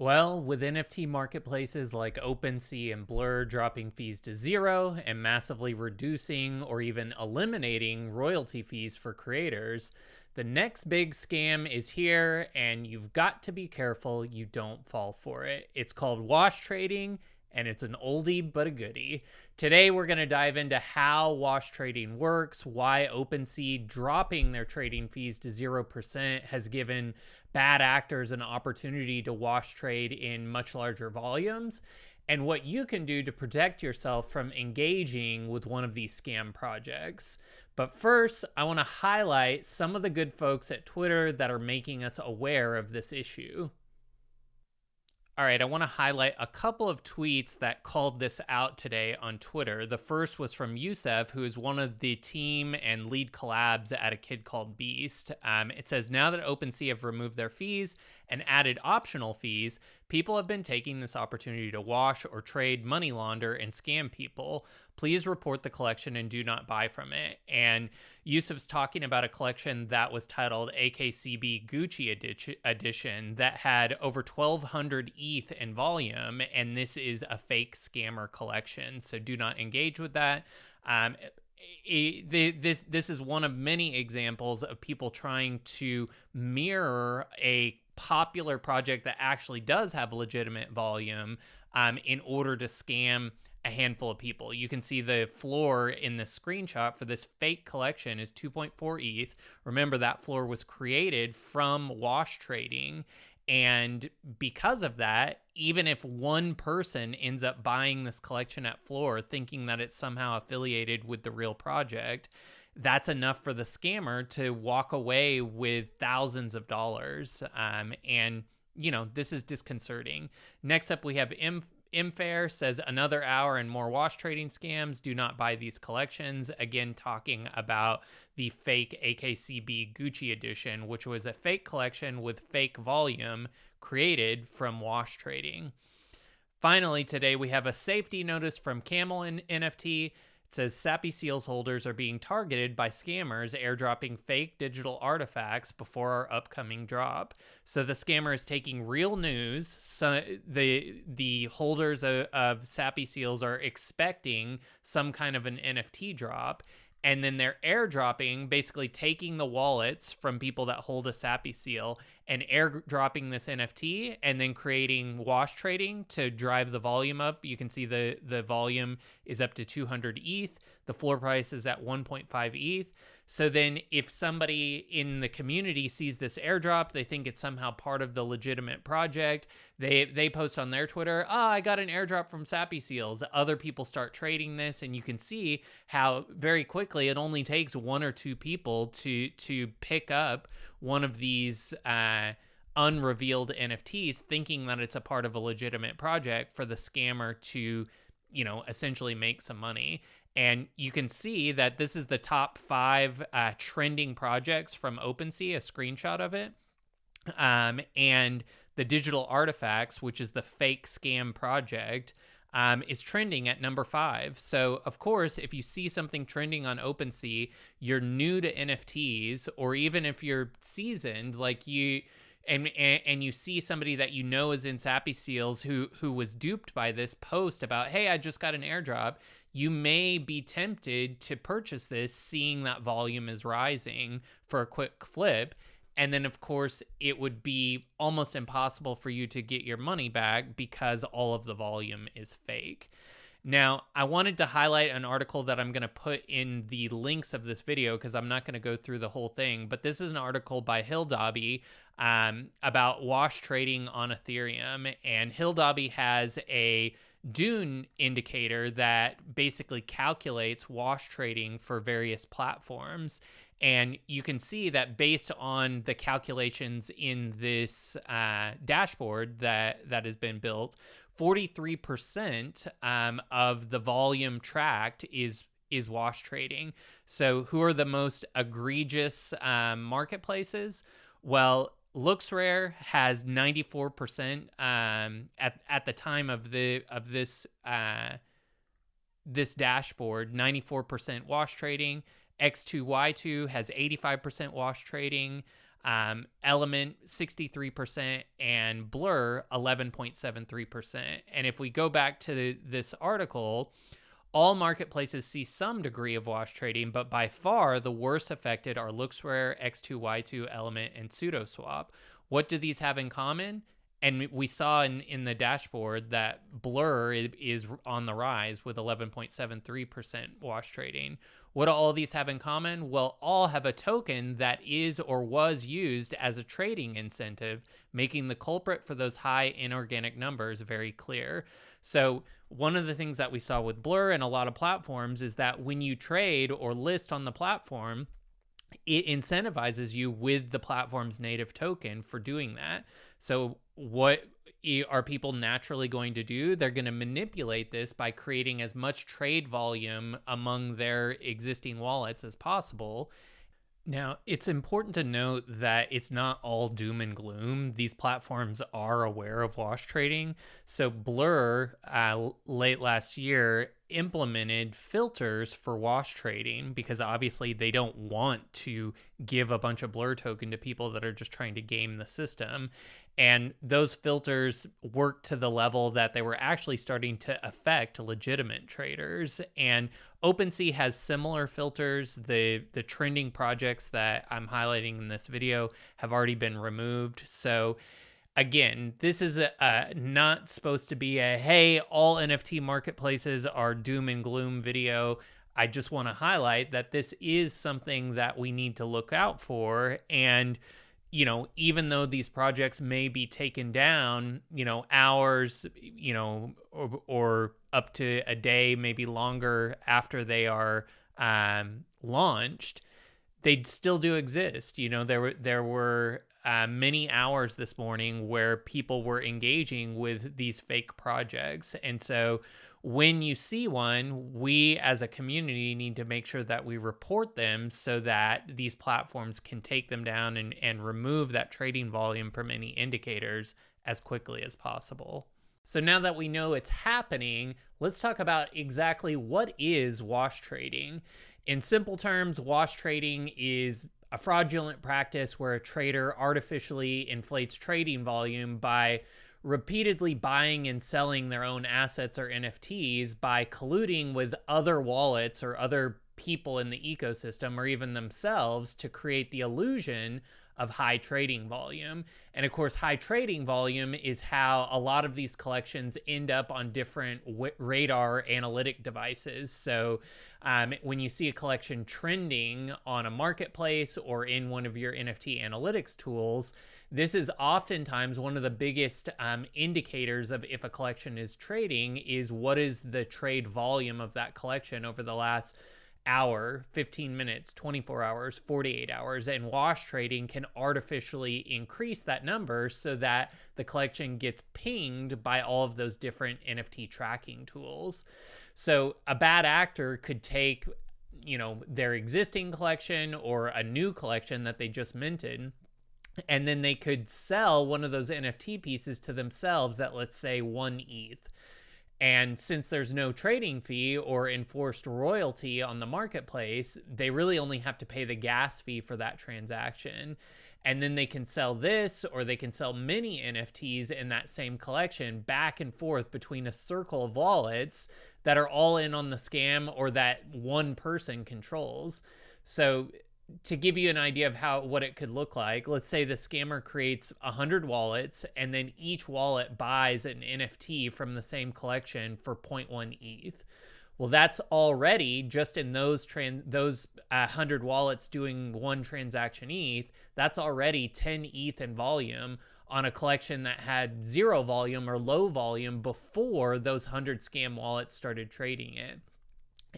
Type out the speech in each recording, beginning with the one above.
Well, with NFT marketplaces like OpenSea and Blur dropping fees to zero and massively reducing or even eliminating royalty fees for creators, the next big scam is here, and you've got to be careful you don't fall for it. It's called wash trading, and it's an oldie but a goodie. Today, we're going to dive into how wash trading works, why OpenSea dropping their trading fees to 0% has given bad actors an opportunity to wash trade in much larger volumes, and what you can do to protect yourself from engaging with one of these scam projects. But first, I want to highlight some of the good folks at Twitter that are making us aware of this issue. All right, I want to highlight a couple of tweets that called this out today on Twitter. The first was from Yusef, who is one of the team and lead collabs at a kid called Beast. It says, now that OpenSea have removed their fees and added optional fees, people have been taking this opportunity to wash or trade, money launder, and scam people. Please report the collection and do not buy from it. And Yusuf's talking about a collection that was titled AKCB Gucci Edition that had over 1,200 ETH in volume, and this is a fake scammer collection, so do not engage with that. This is one of many examples of people trying to mirror a popular project that actually does have legitimate volume in order to scam a handful of people. You can see the floor in the screenshot for this fake collection is 2.4 ETH. Remember, that floor was created from wash trading. And because of that, even if one person ends up buying this collection at floor thinking that it's somehow affiliated with the real project, that's enough for the scammer to walk away with thousands of dollars. And, you know, this is disconcerting. Next up, we have Imfair says, another hour and more wash trading scams. Do not buy these collections. Again, talking about the fake AKCB Gucci edition, which was a fake collection with fake volume created from wash trading. Finally, today we have a safety notice from Camel NFT. It says Sappy Seals holders are being targeted by scammers airdropping fake digital artifacts before our upcoming drop. So the scammer is taking real news. So the holders of Sappy Seals are expecting some kind of an NFT drop, and then they're airdropping, basically taking the wallets from people that hold a Sappy Seal and airdropping this NFT, and then creating wash trading to drive the volume up. You can see the volume is up to 200 ETH. The floor price is at 1.5 ETH. So then if somebody in the community sees this airdrop, they think it's somehow part of the legitimate project. They post on their Twitter, I got an airdrop from Sappy Seals. Other people start trading this, and you can see how very quickly it only takes one or two people to pick up one of these unrevealed NFTs, thinking that it's a part of a legitimate project, for the scammer to, you know, essentially make some money. And you can see that this is the top 5 trending projects from OpenSea, a screenshot of it. And the digital artifacts, which is the fake scam project, is trending at number 5. So, of course, if you see something trending on OpenSea, you're new to NFTs, or even if you're seasoned, like you... And you see somebody that you know is in Sappy Seals who was duped by this post about, hey, I just got an airdrop, you may be tempted to purchase this, seeing that volume is rising for a quick flip. And then, of course, it would be almost impossible for you to get your money back because all of the volume is fake. Now, I wanted to highlight an article that I'm going to put in the links of this video because I'm not going to go through the whole thing, but this is an article by HillDobby about wash trading on Ethereum. And HillDobby has a Dune indicator that basically calculates wash trading for various platforms. And you can see that based on the calculations in this dashboard that has been built, 43% of the volume tracked is wash trading. So who are the most egregious marketplaces? Well, LooksRare has 94% at the time of this dashboard, 94% wash trading. X2Y2 has 85% wash trading. Element 63%, and Blur 11.73%. And if we go back to this article, all marketplaces see some degree of wash trading, but by far the worst affected are LooksRare, X2Y2, Element, and SudoSwap. What do these have in common? And we saw in the dashboard that Blur is on the rise with 11.73% wash trading. What do all of these have in common? Well, all have a token that is or was used as a trading incentive, making the culprit for those high inorganic numbers very clear. So one of the things that we saw with Blur and a lot of platforms is that when you trade or list on the platform, it incentivizes you with the platform's native token for doing that. So what are people naturally going to do? They're going to manipulate this by creating as much trade volume among their existing wallets as possible. Now, it's important to note that it's not all doom and gloom. These platforms are aware of wash trading. So Blur, late last year, implemented filters for wash trading because obviously they don't want to give a bunch of Blur token to people that are just trying to game the system. And those filters worked to the level that they were actually starting to affect legitimate traders. And OpenSea has similar filters. The trending projects that I'm highlighting in this video have already been removed. So again, this is not supposed to be a, hey, all NFT marketplaces are doom and gloom video. I just want to highlight that this is something that we need to look out for. And even though these projects may be taken down, hours, or up to a day, maybe longer after they are launched, they still do exist. There were many hours this morning where people were engaging with these fake projects. And so when you see one, we as a community need to make sure that we report them so that these platforms can take them down and remove that trading volume from any indicators as quickly as possible. So now that we know it's happening, let's talk about exactly what is wash trading. In simple terms, wash trading is a fraudulent practice where a trader artificially inflates trading volume by repeatedly buying and selling their own assets or NFTs by colluding with other wallets or other people in the ecosystem or even themselves to create the illusion of high trading volume. And of course, high trading volume is how a lot of these collections end up on different radar analytic devices. So when you see a collection trending on a marketplace or in one of your NFT analytics tools, this is oftentimes one of the biggest indicators of if a collection is trading is what is the trade volume of that collection over the last hour, 15 minutes, 24 hours, 48 hours. And wash trading can artificially increase that number so that the collection gets pinged by all of those different NFT tracking tools. So a bad actor could take, their existing collection or a new collection that they just minted, and then they could sell one of those NFT pieces to themselves at, let's say, 1 ETH. And since there's no trading fee or enforced royalty on the marketplace, they really only have to pay the gas fee for that transaction. And then they can sell this, or they can sell many NFTs in that same collection back and forth between a circle of wallets that are all in on the scam or that one person controls. So to give you an idea of what it could look like, let's say the scammer creates 100 wallets and then each wallet buys an NFT from the same collection for 0.1 ETH. Well, that's already just in those 100 wallets doing one transaction ETH, that's already 10 ETH in volume on a collection that had zero volume or low volume before those 100 scam wallets started trading it.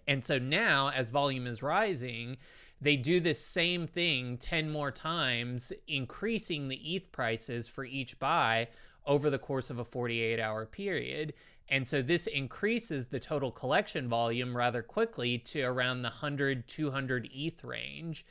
And so now as volume is rising, they do this same thing 10 more times, increasing the ETH prices for each buy over the course of a 48-hour period. And so this increases the total collection volume rather quickly to around the 100, 200 ETH range.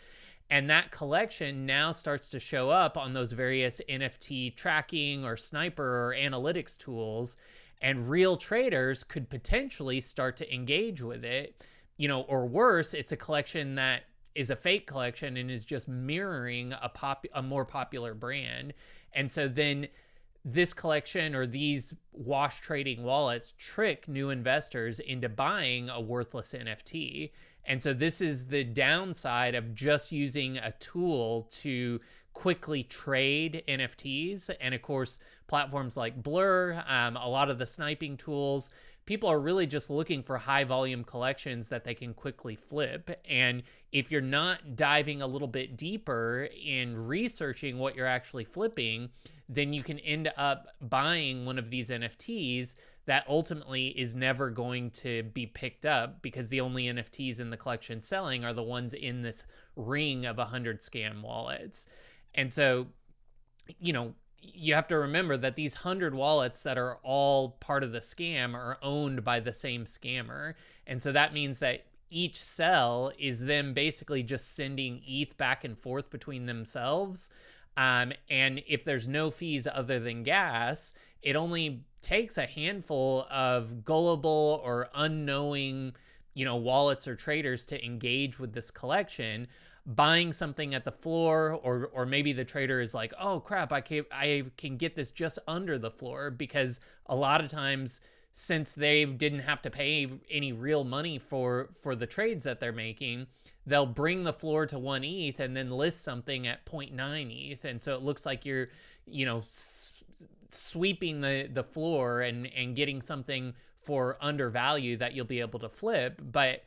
And that collection now starts to show up on those various NFT tracking or sniper or analytics tools. And real traders could potentially start to engage with it, or worse, it's a collection that is a fake collection and is just mirroring a more popular brand. And so then this collection or these wash trading wallets trick new investors into buying a worthless NFT. And so this is the downside of just using a tool to quickly trade NFTs. And of course, platforms like Blur, a lot of the sniping tools, people are really just looking for high volume collections that they can quickly flip. And if you're not diving a little bit deeper in researching what you're actually flipping, then you can end up buying one of these NFTs that ultimately is never going to be picked up, because the only NFTs in the collection selling are the ones in this ring of 100 scam wallets. And so, you have to remember that these 100 wallets that are all part of the scam are owned by the same scammer. And so that means that each sell is them basically just sending ETH back and forth between themselves. And if there's no fees other than gas, it only takes a handful of gullible or unknowing, wallets or traders to engage with this collection, buying something at the floor, or maybe the trader is like, oh crap, I can get this just under the floor, because a lot of times, since they didn't have to pay any real money for the trades that they're making, they'll bring the floor to 1 ETH and then list something at 0.9 ETH. And so it looks like you're, sweeping the floor and getting something for undervalue that you'll be able to flip. But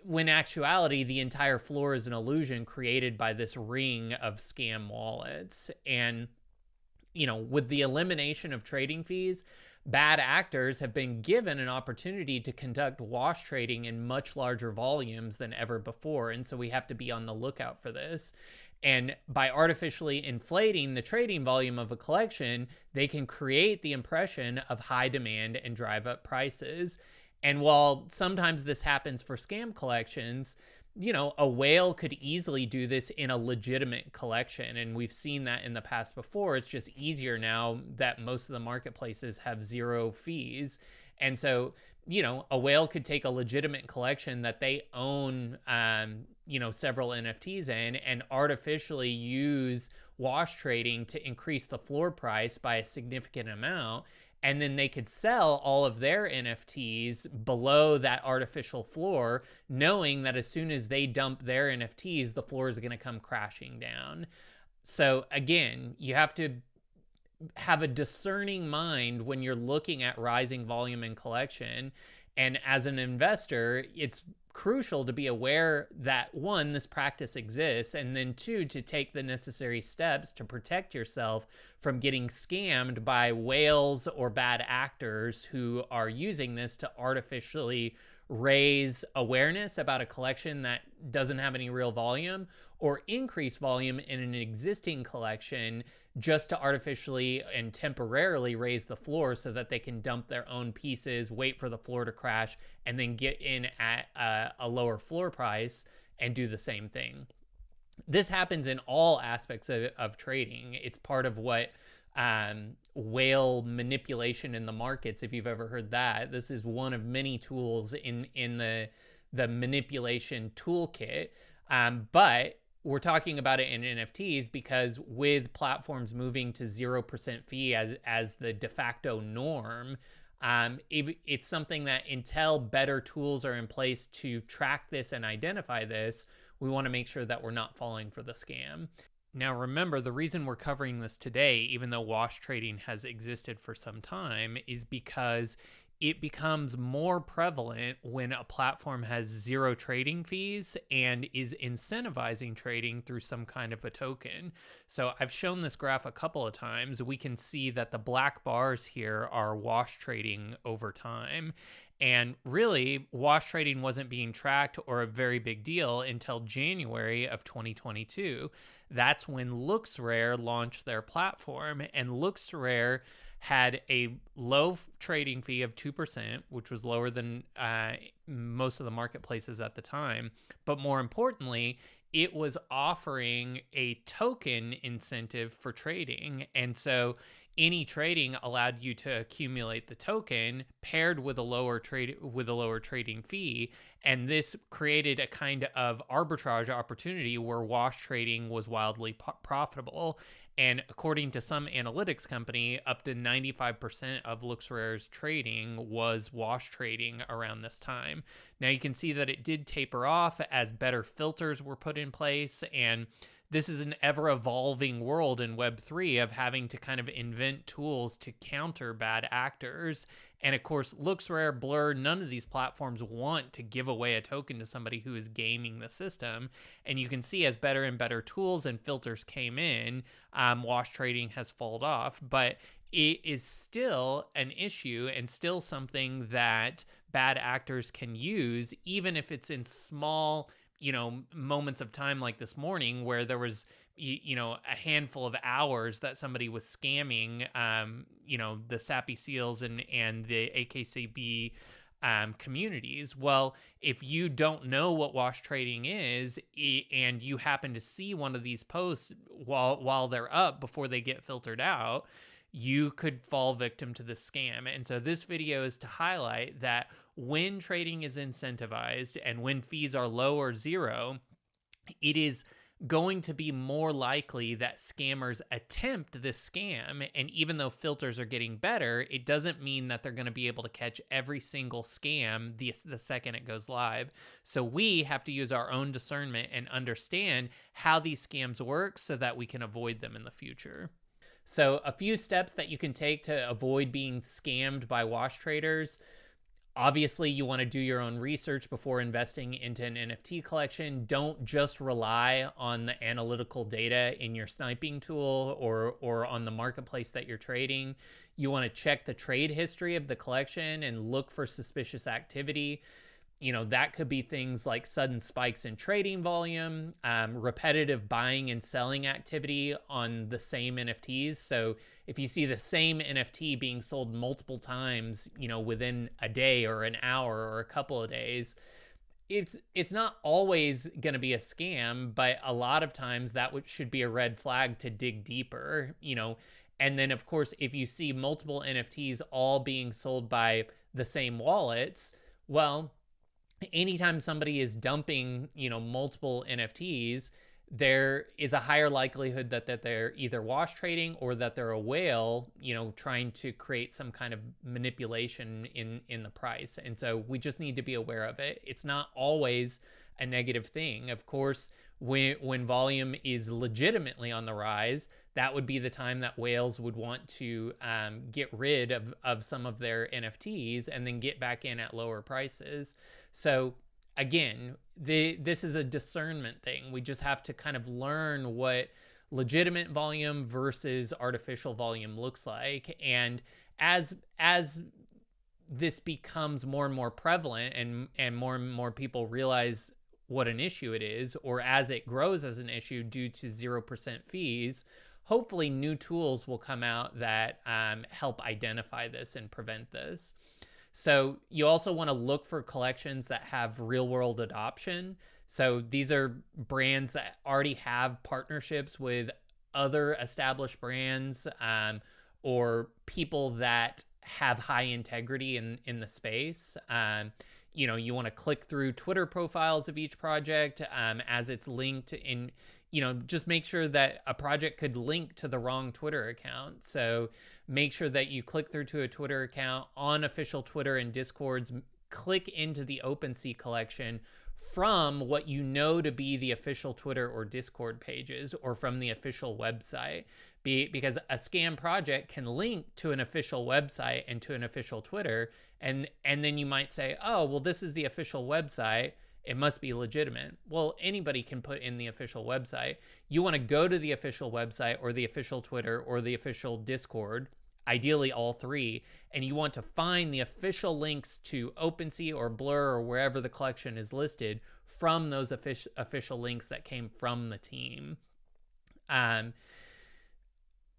when actuality, the entire floor is an illusion created by this ring of scam wallets. And, with the elimination of trading fees, bad actors have been given an opportunity to conduct wash trading in much larger volumes than ever before. And so we have to be on the lookout for this. And by artificially inflating the trading volume of a collection, they can create the impression of high demand and drive up prices. And while sometimes this happens for scam collections, a whale could easily do this in a legitimate collection. And we've seen that in the past before. It's just easier now that most of the marketplaces have zero fees. And so, a whale could take a legitimate collection that they own, several NFTs in, and artificially use wash trading to increase the floor price by a significant amount. And then they could sell all of their NFTs below that artificial floor, knowing that as soon as they dump their NFTs, the floor is going to come crashing down. So again, you have to have a discerning mind when you're looking at rising volume and collection. And as an investor, it's crucial to be aware that, one, this practice exists, and then two, to take the necessary steps to protect yourself from getting scammed by whales or bad actors who are using this to artificially raise awareness about a collection that doesn't have any real volume, or increase volume in an existing collection just to artificially and temporarily raise the floor so that they can dump their own pieces, wait for the floor to crash, and then get in at a lower floor price and do the same thing. This happens in all aspects of trading. It's part of what whale manipulation in the markets, if you've ever heard that. This is one of many tools in the manipulation toolkit. But we're talking about it in NFTs because with platforms moving to 0% fee as the de facto norm, it's something that until better tools are in place to track this and identify this, we want to make sure that we're not falling for the scam. Now, remember, the reason we're covering this today, even though wash trading has existed for some time, is because it becomes more prevalent when a platform has zero trading fees and is incentivizing trading through some kind of a token. So I've shown this graph a couple of times. We can see that the black bars here are wash trading over time. And really, wash trading wasn't being tracked or a very big deal until January of 2022. That's when LooksRare launched their platform, and LooksRare had a low trading fee of 2%, which was lower than most of the marketplaces at the time. But more importantly, it was offering a token incentive for trading. And so any trading allowed you to accumulate the token paired with a lower trading fee, and this created a kind of arbitrage opportunity where wash trading was wildly profitable. And according to some analytics company, up to 95% of LooksRare's trading was wash trading around this time. Now you can see that it did taper off as better filters were put in place, and this is an ever-evolving world in Web3 of having to kind of invent tools to counter bad actors. And of course, LooksRare, Blur, none of these platforms want to give away a token to somebody who is gaming the system. And you can see as better and better tools and filters came in, wash trading has fallen off. But it is still an issue and still something that bad actors can use, even if it's in small moments of time like this morning where there was, a handful of hours that somebody was scamming, the Sappy Seals and the AKCB communities. Well, if you don't know what wash trading is and you happen to see one of these posts while they're up before they get filtered out, you could fall victim to the scam. And so this video is to highlight that when trading is incentivized and when fees are low or zero, it is going to be more likely that scammers attempt this scam. And even though filters are getting better, it doesn't mean that they're going to be able to catch every single scam the second it goes live. So we have to use our own discernment and understand how these scams work so that we can avoid them in the future. So a few steps that you can take to avoid being scammed by wash traders. Obviously, you want to do your own research before investing into an NFT collection. Don't just rely on the analytical data in your sniping tool or on the marketplace that you're trading. You want to check the trade history of the collection and look for suspicious activity. That could be things like sudden spikes in trading volume, repetitive buying and selling activity on the same NFTs. So if you see the same NFT being sold multiple times, within a day or an hour or a couple of days, it's not always going to be a scam, but a lot of times that should be a red flag to dig deeper, And then, of course, if you see multiple NFTs all being sold by the same wallets, well, anytime somebody is dumping, multiple NFTs, there is a higher likelihood that they're either wash trading or that they're a whale, trying to create some kind of manipulation in the price. And so we just need to be aware of it. It's not always a negative thing. Of course, when volume is legitimately on the rise, that would be the time that whales would want to get rid of some of their NFTs and then get back in at lower prices. So again, this is a discernment thing. We just have to kind of learn what legitimate volume versus artificial volume looks like. And as this becomes more and more prevalent and more people realize what an issue it is, or as it grows as an issue due to 0% fees, hopefully new tools will come out that help identify this and prevent this. So you also want to look for collections that have real world adoption. So these are brands that already have partnerships with other established brands, or people that have high integrity in the space. You want to click through Twitter profiles of each project as it's linked in. Just make sure that a project could link to the wrong Twitter account. So make sure that you click through to a Twitter account on official Twitter and Discords, click into the OpenSea collection from what you know to be the official Twitter or Discord pages, or from the official website. Because a scam project can link to an official website and to an official Twitter, and then you might say, oh, well, this is the official website, it must be legitimate. Well, anybody can put in the official website. You want to go to the official website or the official Twitter or the official Discord, ideally all three, and you want to find the official links to OpenSea or Blur or wherever the collection is listed from those official links that came from the team.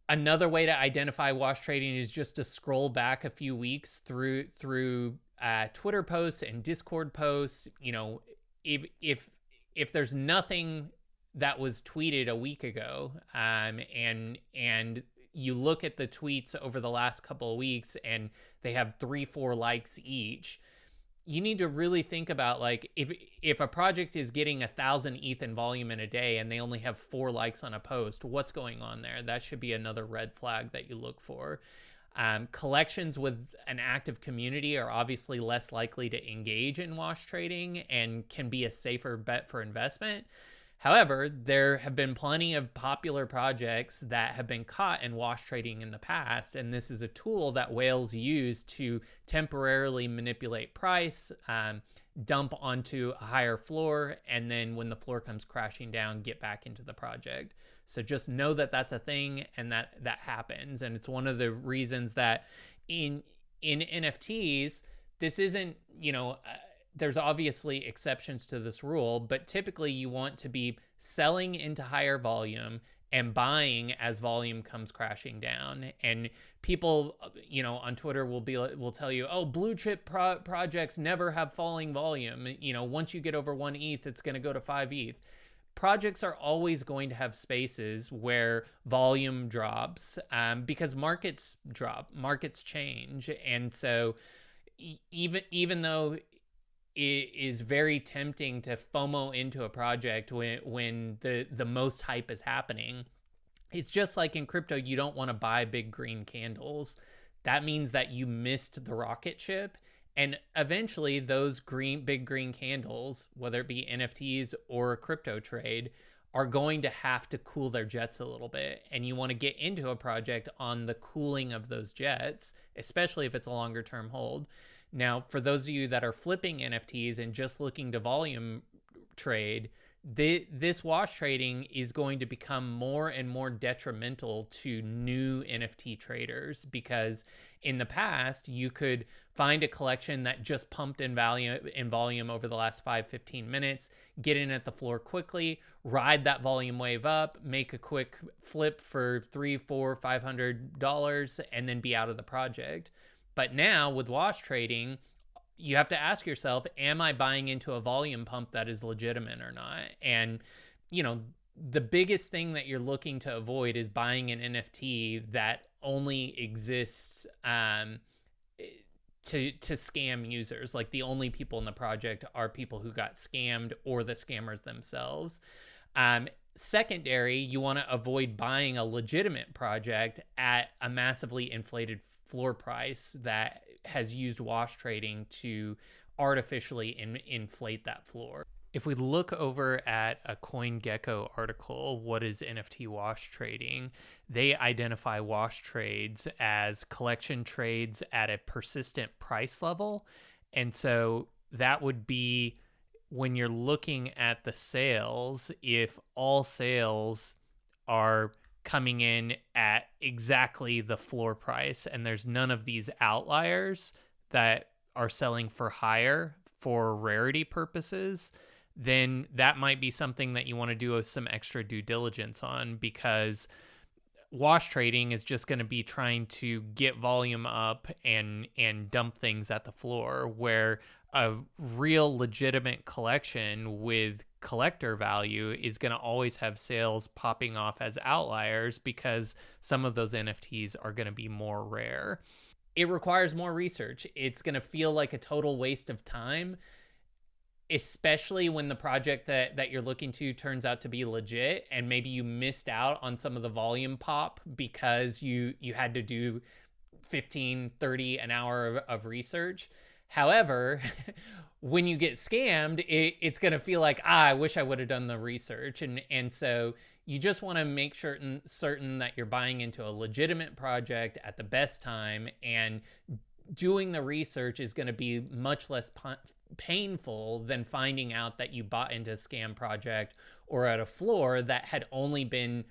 Another way to identify wash trading is just to scroll back a few weeks through Twitter posts and Discord posts. If there's nothing that was tweeted a week ago, and you look at the tweets over the last couple of weeks and they have 3-4 likes each, you need to really think about, like, if a project is getting 1,000 ETH in volume in a day and they only have 4 likes on a post, what's going on there? That should be another red flag that you look for. Collections with an active community are obviously less likely to engage in wash trading and can be a safer bet for investment. However, there have been plenty of popular projects that have been caught in wash trading in the past, and this is a tool that whales use to temporarily manipulate price, dump onto a higher floor, and then when the floor comes crashing down, get back into the project. So just know that that's a thing and that happens. And it's one of the reasons that in NFTs, this isn't, there's obviously exceptions to this rule, but typically you want to be selling into higher volume and buying as volume comes crashing down. And people, on Twitter will tell you, oh, blue chip projects never have falling volume. Once you get over 1 ETH, it's going to go to 5 ETH. Projects are always going to have spaces where volume drops, because markets drop, markets change. And so even though it is very tempting to FOMO into a project when the most hype is happening, it's just like in crypto, you don't want to buy big green candles. That means that you missed the rocket ship. And eventually those big green candles, whether it be NFTs or a crypto trade, are going to have to cool their jets a little bit. And you want to get into a project on the cooling of those jets, especially if it's a longer term hold. Now, for those of you that are flipping NFTs and just looking to volume trade, this wash trading is going to become more and more detrimental to new NFT traders, because in the past you could find a collection that just pumped in volume over the last 5-15 minutes, get in at the floor quickly, ride that volume wave up, make a quick flip for $300, $400, $500, and then be out of the project. But now with wash trading, you have to ask yourself, am I buying into a volume pump that is legitimate or not? And, the biggest thing that you're looking to avoid is buying an NFT that only exists to scam users. Like, the only people in the project are people who got scammed or the scammers themselves. Secondary, you want to avoid buying a legitimate project at a massively inflated floor price that has used wash trading to artificially inflate that floor. If we look over at a CoinGecko article, what is NFT wash trading? They identify wash trades as collection trades at a persistent price level. And so that would be when you're looking at the sales, if all sales are coming in at exactly the floor price and there's none of these outliers that are selling for higher for rarity purposes, then that might be something that you want to do some extra due diligence on, because wash trading is just going to be trying to get volume up and dump things at the floor, where a real legitimate collection with collector value is going to always have sales popping off as outliers, because some of those NFTs are going to be more rare. It requires more research. It's going to feel like a total waste of time, especially when the project that you're looking to turns out to be legit, and maybe you missed out on some of the volume pop because you had to do 15-30 an hour of research. However, when you get scammed, it's going to feel like, I wish I would have done the research. And so you just want to make certain that you're buying into a legitimate project at the best time, and doing the research is going to be much less painful than finding out that you bought into a scam project or at a floor that had only been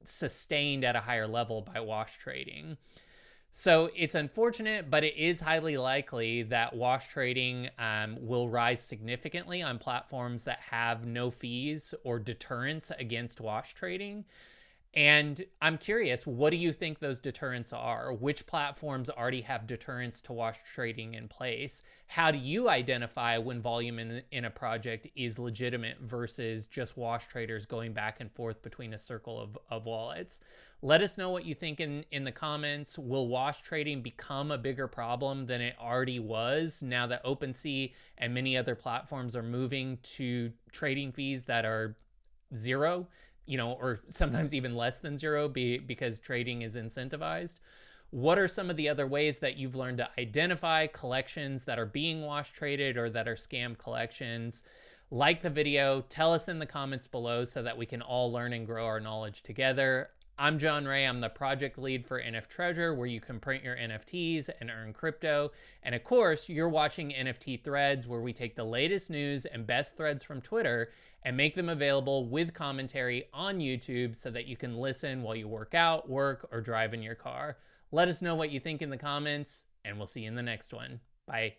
sustained at a higher level by wash trading. So it's unfortunate, but it is highly likely that wash trading will rise significantly on platforms that have no fees or deterrence against wash trading. And I'm curious, what do you think those deterrents are? Which platforms already have deterrents to wash trading in place? How do you identify when volume in a project is legitimate versus just wash traders going back and forth between a circle of wallets? Let us know what you think in the comments. Will wash trading become a bigger problem than it already was now that OpenSea and many other platforms are moving to trading fees that are zero, or sometimes even less than zero because trading is incentivized? What are some of the other ways that you've learned to identify collections that are being wash traded or that are scam collections? Like the video, tell us in the comments below so that we can all learn and grow our knowledge together. I'm John Ray. I'm the project lead for NF Treasure, where you can print your NFTs and earn crypto. And of course, you're watching NFT Threads, where we take the latest news and best threads from Twitter and make them available with commentary on YouTube so that you can listen while you work out, work, or drive in your car. Let us know what you think in the comments, and we'll see you in the next one. Bye.